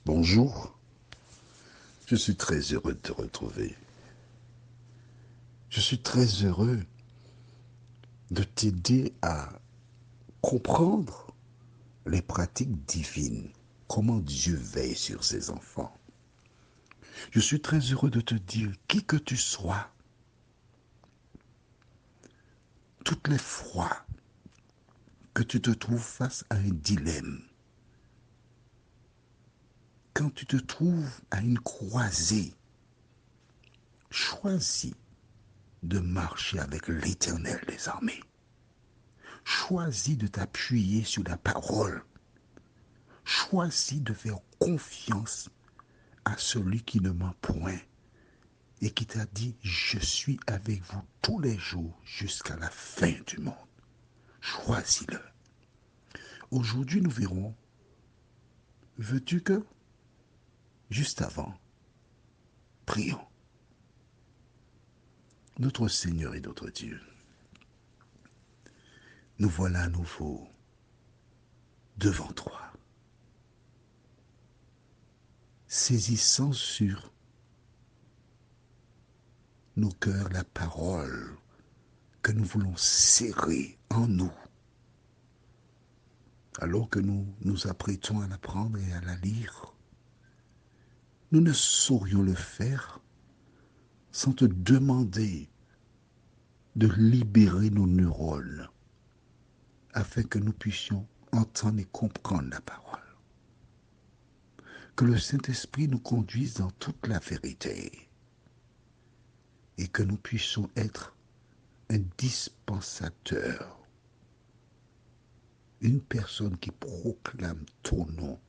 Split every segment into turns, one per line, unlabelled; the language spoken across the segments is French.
Bonjour, je suis très heureux de te retrouver. Je suis très heureux de t'aider à comprendre les pratiques divines, comment Dieu veille sur ses enfants. Je suis très heureux de te dire, qui que tu sois, toutes les fois que tu te trouves face à un dilemme, quand tu te trouves à une croisée, choisis de marcher avec l'Éternel des armées. Choisis de t'appuyer sur la parole. Choisis de faire confiance à celui qui ne ment point et qui t'a dit, je suis avec vous tous les jours jusqu'à la fin du monde. Choisis-le. Aujourd'hui, nous verrons, veux-tu que, juste avant, prions. Notre Seigneur et notre Dieu, nous voilà à nouveau devant toi, saisissant sur nos cœurs la parole que nous voulons serrer en nous, alors que nous nous apprêtons à l'apprendre et à la lire. Nous ne saurions le faire sans te demander de libérer nos neurones afin que nous puissions entendre et comprendre la parole. Que le Saint-Esprit nous conduise dans toute la vérité et que nous puissions être un dispensateur, une personne qui proclame ton nom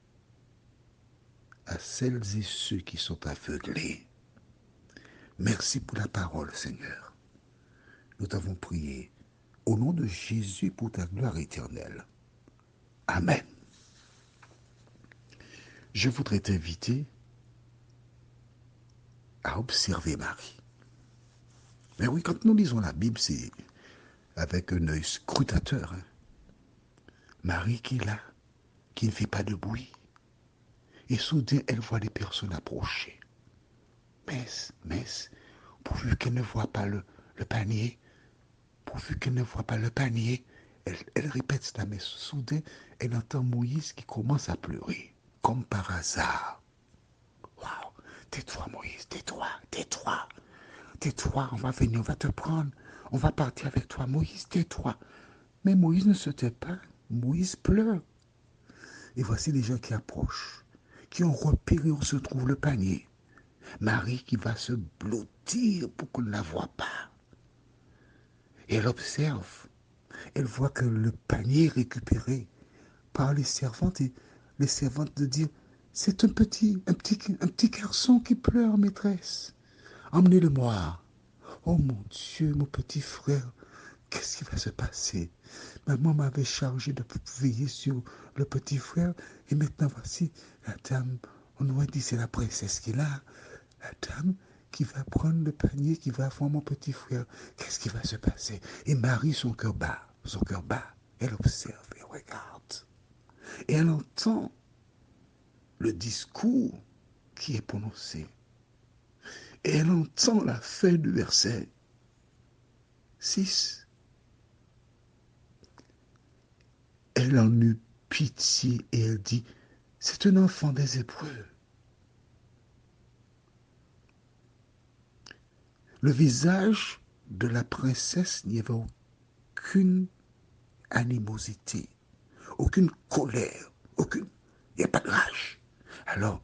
à celles et ceux qui sont aveuglés. Merci pour la parole, Seigneur. Nous t'avons prié au nom de Jésus pour ta gloire éternelle. Amen. Je voudrais t'inviter à observer Marie. Mais oui, quand nous lisons la Bible, c'est avec un œil scrutateur. Marie qui est là, qui ne fait pas de bruit. Et soudain, elle voit les personnes approcher. Mais, pourvu qu'elle ne voit pas le panier, pourvu qu'elle ne voit pas le panier, elle répète cela, mais soudain, elle entend Moïse qui commence à pleurer, comme par hasard. Waouh! Tais-toi, Moïse, tais-toi, tais-toi. Tais-toi, on va venir, on va te prendre. On va partir avec toi, Moïse, tais-toi. Mais Moïse ne se tait pas. Moïse pleure. Et voici les gens qui approchent, qui ont repéré où se trouve le panier. Marie qui va se blottir pour qu'on ne la voie pas. Et elle observe. Elle voit que le panier est récupéré par les servantes et les servantes de dire, c'est un petit garçon qui pleure, maîtresse. Emmenez-le-moi. Oh mon Dieu, mon petit frère, qu'est-ce qui va se passer? Maman m'avait chargé de veiller sur le petit frère et maintenant voici la dame, on aurait dit c'est la princesse qui est là, la dame qui va prendre le panier, qui va voir mon petit frère. Qu'est-ce qui va se passer? Et Marie, son cœur bat, elle observe et regarde. Et elle entend le discours qui est prononcé. Et elle entend la fin du verset 6. Elle en eut pitié et elle dit, c'est un enfant des Hébreux. Le visage de la princesse n'y avait aucune animosité, aucune colère, aucune... Il n'y a pas de rage. Alors,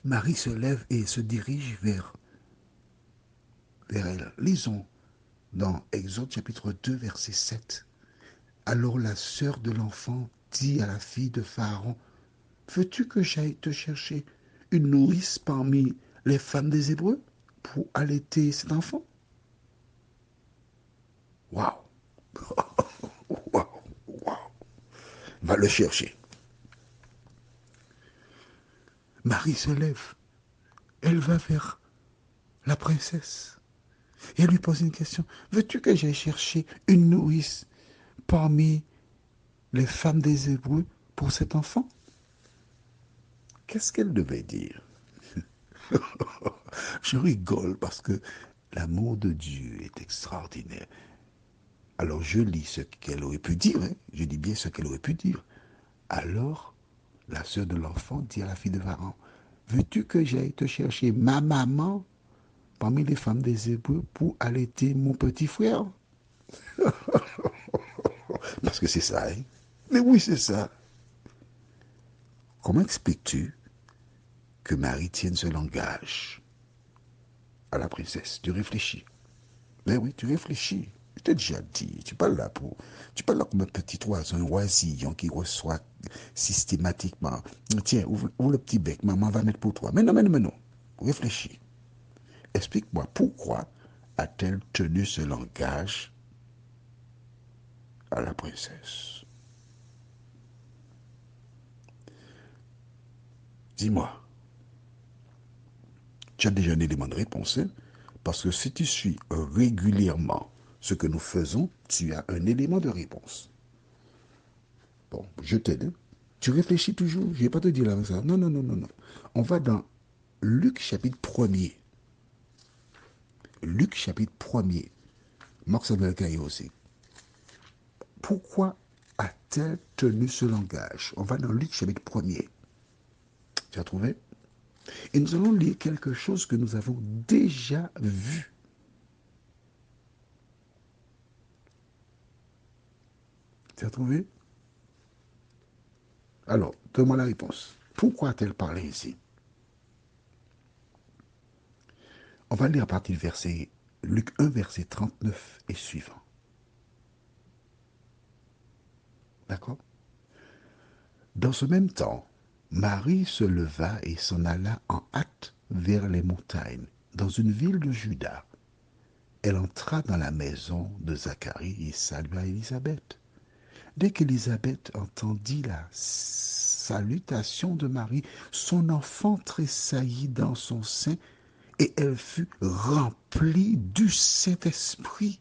Marie se lève et se dirige vers elle. Lisons dans Exode chapitre 2, verset 7. Alors la sœur de l'enfant dit à la fille de Pharaon, veux-tu que j'aille te chercher une nourrice parmi les femmes des Hébreux pour allaiter cet enfant? Waouh! Waouh! Waouh! Va le chercher. Marie se lève. Elle va vers la princesse. Et elle lui pose une question. Veux-tu que j'aille chercher une nourrice parmi les femmes des Hébreux pour cet enfant? Qu'est-ce qu'elle devait dire? Je rigole parce que l'amour de Dieu est extraordinaire. Alors je lis ce qu'elle aurait pu dire, hein. Je dis bien ce qu'elle aurait pu dire. Alors, la sœur de l'enfant dit à la fille de Pharaon, veux-tu que j'aille te chercher ma maman parmi les femmes des Hébreux pour allaiter mon petit frère? Parce que c'est ça, hein? Mais oui, c'est ça. Comment expliques-tu que Marie tienne ce langage à la princesse? Tu réfléchis. Mais oui, tu réfléchis. Je t'ai déjà dit, tu parles là comme un petit oiseau, un oisillon qui reçoit systématiquement. Tiens, ouvre le petit bec, maman va mettre pour toi. Mais non, mais non, mais non. Réfléchis. Explique-moi pourquoi a-t-elle tenu ce langage à la princesse? Dis-moi, tu as déjà un élément de réponse, hein? Parce que si tu suis régulièrement ce que nous faisons, tu as un élément de réponse. Bon, je t'aide, hein? Tu réfléchis toujours, je ne vais pas te dire là ça. Non, non, non, non, non. On va dans Luc chapitre 1er. Luc chapitre 1er. Marc Samuel Caillé aussi. Pourquoi a-t-elle tenu ce langage? On va dans Luc chapitre 1er. Tu as trouvé? Et nous allons lire quelque chose que nous avons déjà vu. Tu as trouvé? Alors, donne-moi la réponse. Pourquoi a-t-elle parlé ici? On va lire à partir du verset Luc 1, verset 39 et suivant. D'accord? Dans ce même temps, Marie se leva et s'en alla en hâte vers les montagnes, dans une ville de Juda. Elle entra dans la maison de Zacharie et salua Élisabeth. Dès qu'Élisabeth entendit la salutation de Marie, son enfant tressaillit dans son sein et elle fut remplie du Saint-Esprit.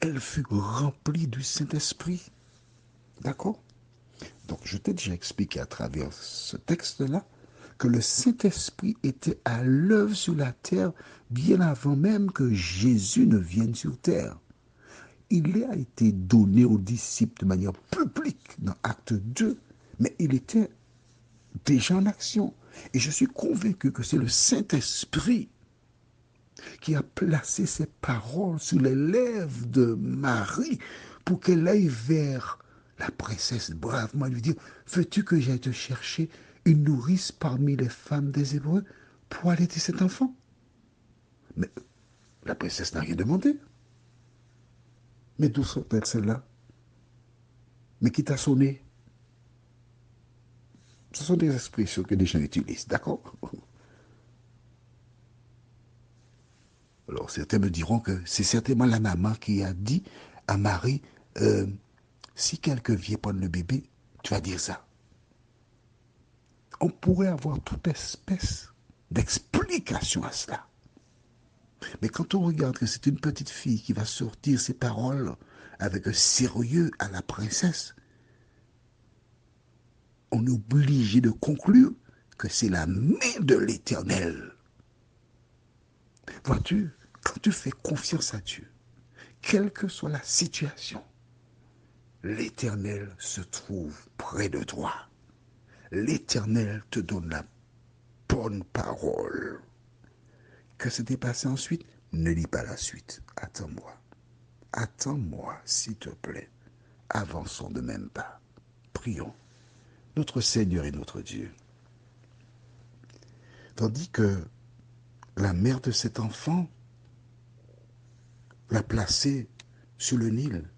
Elle fut remplie du Saint-Esprit. D'accord? Donc, je t'ai déjà expliqué à travers ce texte-là que le Saint-Esprit était à l'œuvre sur la terre bien avant même que Jésus ne vienne sur terre. Il a été donné aux disciples de manière publique dans Acte 2, mais il était déjà en action. Et je suis convaincu que c'est le Saint-Esprit qui a placé ces paroles sur les lèvres de Marie pour qu'elle aille vers la princesse bravement lui dire, veux-tu que j'aille te chercher une nourrice parmi les femmes des Hébreux pour allaiter cet enfant? Mais la princesse n'a rien demandé. Mais d'où sont-elles celles-là? Mais qui t'a sonné? Ce sont des expressions que des gens utilisent, d'accord? Alors certains me diront que c'est certainement la maman qui a dit à Marie, euh, si quelqu'un vient prendre le bébé, tu vas dire ça. On pourrait avoir toute espèce d'explication à cela. Mais quand on regarde que c'est une petite fille qui va sortir ses paroles avec un sérieux à la princesse, on est obligé de conclure que c'est la main de l'Éternel. Vois-tu, quand tu fais confiance à Dieu, quelle que soit la situation, l'Éternel se trouve près de toi. L'Éternel te donne la bonne parole. Que s'était passé ensuite? Ne lis pas la suite. Attends-moi. Attends-moi, s'il te plaît. Avançons de même pas. Prions. Notre Seigneur et notre Dieu. Tandis que la mère de cet enfant l'a placé sur le Nil,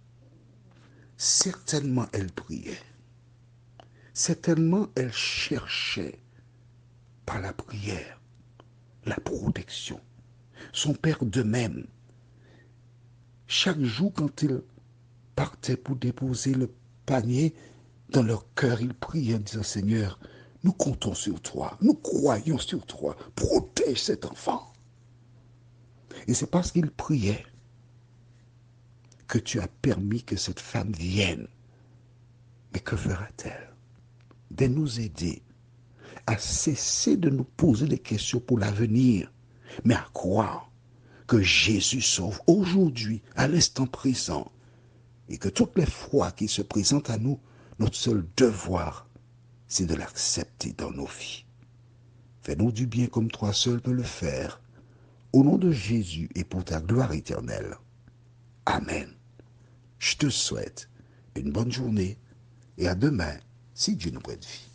certainement elle priait. Certainement elle cherchait par la prière la protection. Son père de même. Chaque jour, quand il partait pour déposer le panier, dans leur cœur, ils priaient en disant, Seigneur, nous comptons sur toi, nous croyons sur toi, protège cet enfant. Et c'est parce qu'ils priaient que tu as permis que cette femme vienne. Mais que fera-t-elle? De nous aider à cesser de nous poser des questions pour l'avenir, mais à croire que Jésus sauve aujourd'hui, à l'instant présent, et que toutes les fois qu'il se présente à nous, notre seul devoir, c'est de l'accepter dans nos vies. Fais-nous du bien comme toi seul peux le faire, au nom de Jésus et pour ta gloire éternelle. Amen. Je te souhaite une bonne journée et à demain, si Dieu nous prête vie.